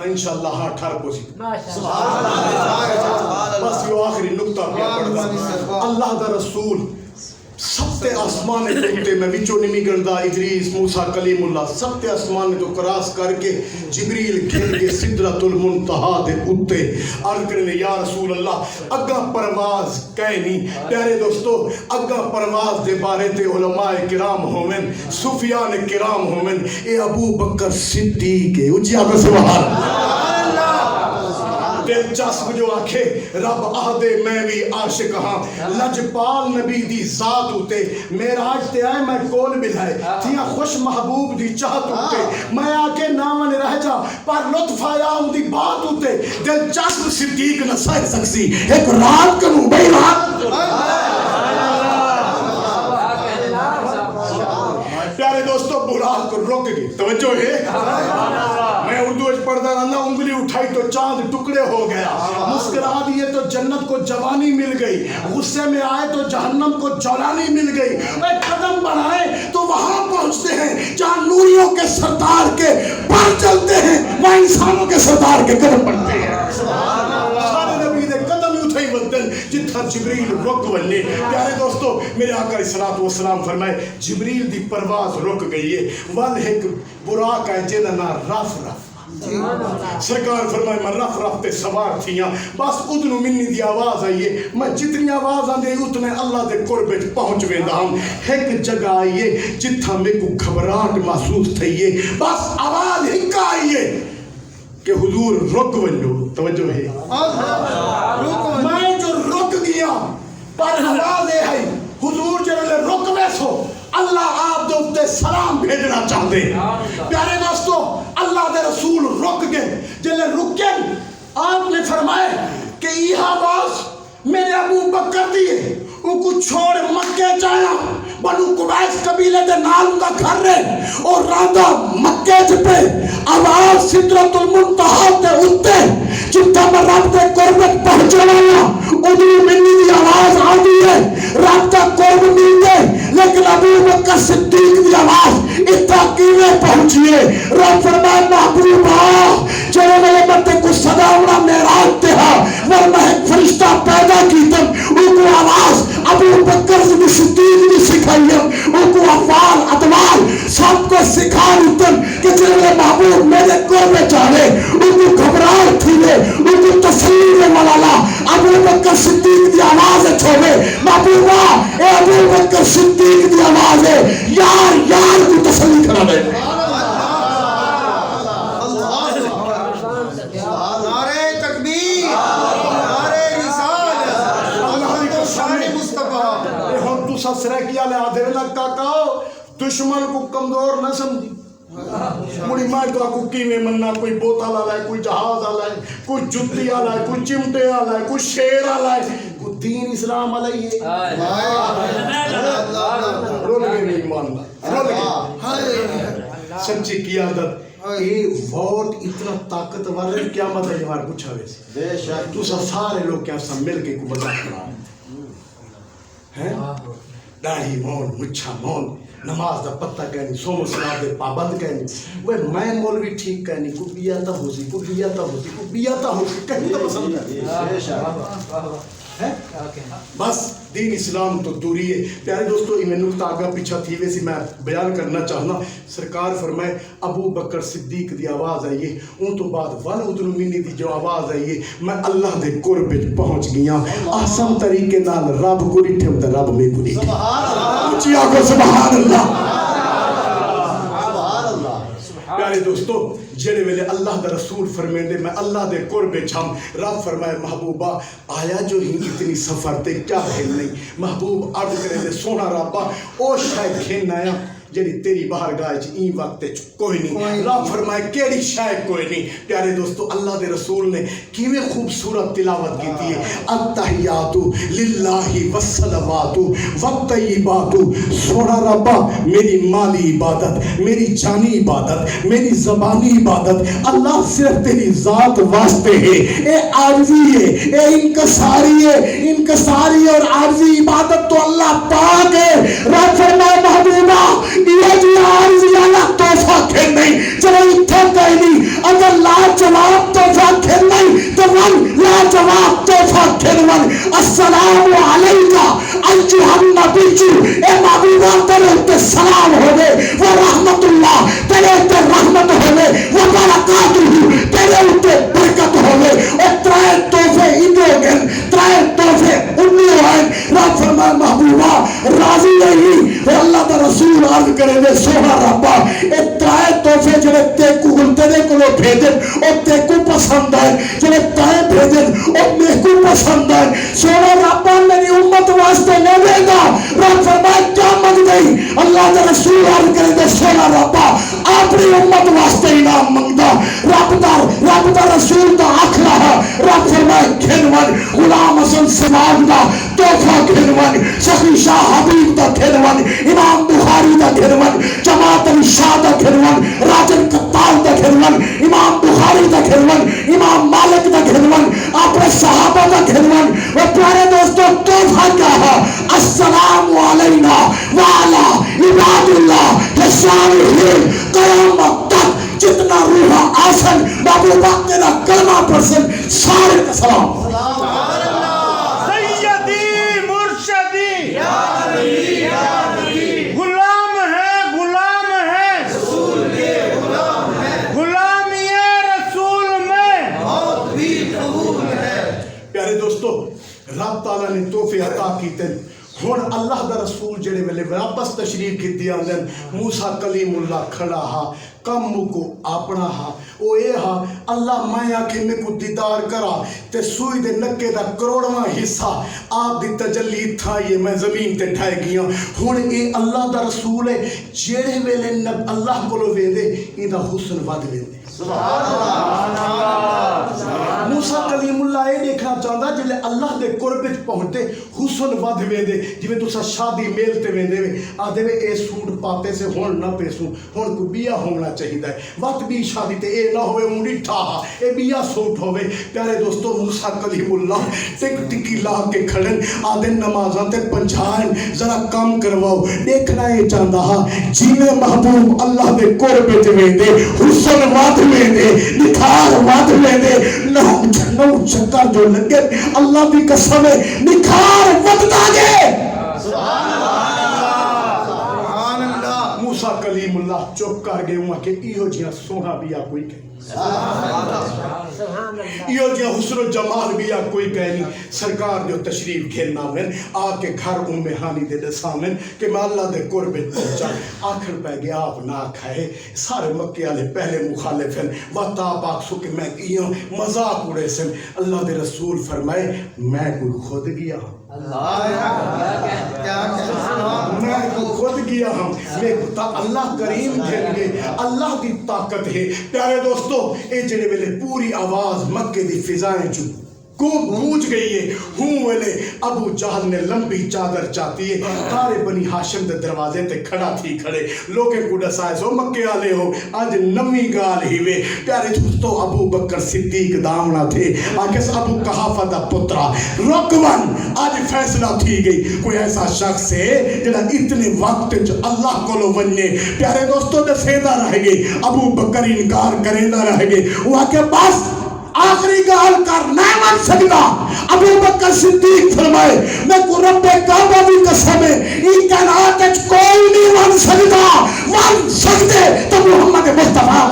انشاءاللہ ہاں ٹھار پوسی بس یہ آخری نکتہ پیا پڑھتا اللہ دا رسول سبتے آسمان نے میں وچوں نمی گردہ ادریس موسیٰ کلیم اللہ سبتے آسمان نے تو کراس کر کے جبریل گھر کے سدرۃ المنتہا دے اتے عرض کرنے یا رسول اللہ اگا پرواز کہنی پیارے دوستو اگا پرواز دے بارے تے علماء کرام ہومن صوفیان کرام ہومن اے ابو بکر صدیق ہے اچھی آگا سبحان دلچسپ جو آکھے رب آہدے میں بھی عاشق ہاں لجپال نبی دی ذات ہوتے میراج تے آئے میں کول ملائے تھیاں خوش محبوب دی چاہت ہوتے میں آکے نامن رہ جا پر لطف آیا ہوں دی بات ہوتے دلچسپ صدیق نہ سہ سکسی ایک رات کنو بھئی رات پیارے دوستو براق کو روک گئی توجہ ہے میں اردو اچھ پڑھتا رہنا انگلی اٹھائی تو چاند ٹکڑے ہو گیا مسکرا دیے تو جنت کو جوانی مل گئی غصے میں آئے تو جہنم کو جولانی مل گئی ایک قدم بڑھائے تو وہاں پہنچتے ہیں جہاں نوریوں کے سردار کے پر چلتے ہیں وہاں انسانوں کے سردار کے قدم بڑھتے ہیں سارے نبی دے قدم اٹھائی بدل جتھا جبریل رک ولے پیارے دوستو میرے آقا صلوات و سلام فرمائے جبریل دی پرواز رک گئی ہے وال ایک براق ہے جنہ نا رف رف سرکار فرمائے میں رف رف تے سوار تھیاں بس ادنو منی دی آواز آئیے میں جتنی آواز آن دے اتنے اللہ دے قربے پہنچ ویندہ ہوں ایک جگہ آئیے جتھا میں کو گھبراہٹ محسوس تھئیے بس آواز ہنکا آئیے کہ حضور رک ونجو توجہ ہے میں جو رک گیا پر آواز ہے حضور جنہوں رک ویسو اللہ آپ دے اپنے سلام بھیجنا چاہتے پیارے دوستو اللہ دے رسول رک گئے جنہیں رکیں آپ نے فرمائے کہ یہ آواز میرے ابو بکر دیئے ان کو چھوڑ مکے جایا بنو قبیس قبیلے دے نال کا گھر رہے اور راندہ مکے جپے آواز سدرۃ المنتہا تے اتے جتا میں رب دے قربت پہنچوایا ادھر منی دی آواز آدھی ہے رب دا قرب مل دے لیکن ابو بکر صدیق دی آواز اتنا کیوے پہنچیے رب فرمائے محبوبہ چلو میرے متے کو صداونا میراج تے ہاں ورنہ ایک فرشتہ پیدا کیتم ان کو آواز ابو بکر صدیق دی سکھائیم ان کو افعال ادوال سب کو سکھا دیتم کہ چلو میرے محبوب میرے قربے چاہے ان کو گھبراہٹ تھی لے ان کو تسلیم ملالا ابو بکر صدیق دی آواز چھوڑے محبوبہ اے ابو بکر صدیق دی آواز ہے یار کو تسلی کرا دے سسرے کیا لے آدھے لگتا کہو دشمن کو کمزور نہ سمجھی مڑی مائے تو آکو کیویں مننا کوئی بوتل آلائے کوئی جہاز آلائے کوئی جتی آلائے کوئی چمٹے آلائے کوئی شیر آلائے کوئی دین اسلام آلائے رول گئے نہیں ماننا رول گئے سچی کی عادت اے ووٹ اتنا طاقتور ہے کیا مطلب ہے ہمارے پوچھا ویسے تو سارے لوگ کیا سب مل کے کو بتا کرا داڑھی مون مچھا مون نماز دا پتہ کہنی سوم سلام دے پابند کہنی وہ میں مولوی ٹھیک کہنی کو بیاتا ہو سی کو بیاتا ہو سی کو بیاتا ہو سی کہیں تو پسند ہے بس دین اسلام تو دوری ہے پیارے دوستو میں نقطہ آگا پیچھا تھی ویسی میں بیان کرنا چاہنا سرکار فرمائے ابو بکر صدیق دی آواز آئیے ان تو بعد ولدن منی دی جو آواز آئیے میں اللہ دے قرب پہنچ گیا آسان طریقے نال رب کو ڈٹھے ہوں رب میں کو ڈٹھے اچھی آگو سبحان اللہ پیارے دوستو جڑے ویلے اللہ دا رسول فرمیندے میں اللہ دے قربے چھام رب فرمائے محبوبہ آیا جو ہی اتنی سفر تے کیا ہے نہیں محبوب عرض کرے دے سونا ربا او شاید کھین آیا جڑی تیری باہر گائے این وقت کوئی نہیں رب فرمائے کیڑی شاید کوئی نہیں پیارے دوستو اللہ دے رسول نے کیویں خوبصورت تلاوت کی تھی التحیات للہ والصلوات والطیبات سونا ربا میری مالی عبادت میری جانی عبادت میری زبانی عبادت اللہ صرف تیری ذات واسطے ہے اے عارضی ہے اے انکساری اور عارضی عبادت تو اللہ پاک ہے رب فرمائے محبوبہ یہ جی عارضی اللہ توفہ کھیل نہیں چلو اتھے کہیں نہیں اگر لا چلا فرمان السلام علیکا ایھا النبی، اے محبوبہ تیرے اوپر سلام ہوے، وہ رحمت اللہ تیرے اوپر رحمت ہوے، وہ برکاتہ تیرے اوپر برکت ہوے۔ اور ترائے تحفے ایندے گن، ترائے تحفے انیو ہیں۔ رب فرمائے محبوبہ راضی نہیں، اللہ دا رسول عرض کرے دے سونا ربا اے ترائے تحفے جڑے تیکو تیرے کولو بھیجن او تیکو پسند ہے، جڑے تائیں بھیجن او میکو پسند ہے۔ سونا ربا میری امت واسطے لے لے گا۔ رب فرمائے کیا مانگ گئی؟ اللہ دا رسول عرض کرے دے سونا ربا اپنی امت واسطے انعام منگدا۔ رب دا رسول دا آخلا ہے، رب فرمائے کھنون غلام حسن سماج دا تحفہ کھنون، سخی شاہ حبیب دا کھنون، امام بخاری دا کھنون، جماعت علی شاہ دا کھنون، راجن کتال دا کھنون، امام بخاری دا کھنون، امام مالک دا کھنون، اپنے صحابہ دا کھنون۔ وہ پیارے دوستوں تحفہ کیا ہے؟ السلام علینا وعلی عباد اللہ الصالحین، قیامت تک جتنا روح آسن بابو باق تیرا کلمہ پرسن سارے کا سلام۔ سیدی مرشدی غلام ہے، غلام ہے غلامی رسول میں۔ پیارے دوستو رب تعالیٰ نے تحفے عطا کیتے، ہن اللہ دا رسول جڑے ویلے واپس تشریف کیتی آندن، موسیٰ کلیم اللہ کھڑا ہا، کم کو اپنا ہا، او اے ہا اللہ میں آکھے میں کو دیدار کرا تے سوئی دے نکے دا کروڑواں حصہ آپ دی تجلی تھا یہ میں زمین تے ڈھائے گیا۔ ہن اے اللہ دا رسول ہے جڑے ویلے اللہ کولو ویندے ایندا حسن ود ویندے۔ موسیٰ کلیم اللہ اے دیکھنا چاہتا جلے اللہ دے قرب وچ پہنچتے حسن ود ویندے، جویں تساں شادی میل تے ویندے وے آدھے وے اے سوٹ پاتے سے ہن نہ پیسوں، ہن کو بیاہ ہونا چاہیے ہے، وقت بھی شادی تے اے نہ ہوئے مڈٹھا اے بیاہ سوٹ ہوئے۔ پیارے دوستو موسیٰ کلیم اللہ ٹک ٹکی لا کے کھڑن آدھے نمازاں تے پنچھائن ذرا کم کرواؤ۔ دیکھنا یہ چاہتا ہا جیویں محبوب اللہ دے قرب وچ ویندے حسن ود ویندے، نکھار ود ویندے، نو چکر جو لگے اللہ دی قسم ہے نکھار ودتا گے۔ موسیٰ کلیم اللہ چپ کر گئے ہوں کہ ایہو جیہاں سونا بھی کوئی کہیں، ایہو جیہاں حسن و جمال بھی کوئی کہیں۔ سرکار جو تشریف گھرنا میں آکے گھر ہانی دے دسامن کہ میں اللہ دے قرب پہنچا، آخر پہ گیا آپ نہ کھائے، سارے مکے والے پہلے مخالف ہیں، وقت آپ آکسو کہ میں کیوں مذاق اڑے سن۔ اللہ دے رسول فرمائے میں کوئی خود گیا ہوں، میں خود گیا ہوں، میں کتا اللہ کریم دھن گے، اللہ دی طاقت ہے۔ پیارے دوستو اے جنے ویلے پوری آواز مکے دی فضائیں جو گونج گئی ہے، ہوں ویلے ابو جہل نے لمبی چادر چاہتی ہے، تارے بنی ہاشم دے دروازے تے کھڑا تھی کھڑے، لوگیں کو ڈسائے سو مکے آلے ہو آج نمی گال ہی وے۔ پیارے دوستو ابو بکر صدیق دامنا تھے، آکس ابو قحافہ دا پترا رکون آج فیصلہ تھی گئی، کوئی ایسا شخص ہے جنہا اتنے وقت جو اللہ کو لو وننے۔ پیارے دوستو دے سیدہ رہ گئے، ابو بکر انکار کریندہ رہ گئے، وہ آکے بس آخری گال کر نہیں من سکتا۔ ابو بکر صدیق فرمائے میں کو رب کعبہ بھی قسم ہے این کائنات کوئی نہیں من سکتا، من سکتے تو محمد مصطفیٰ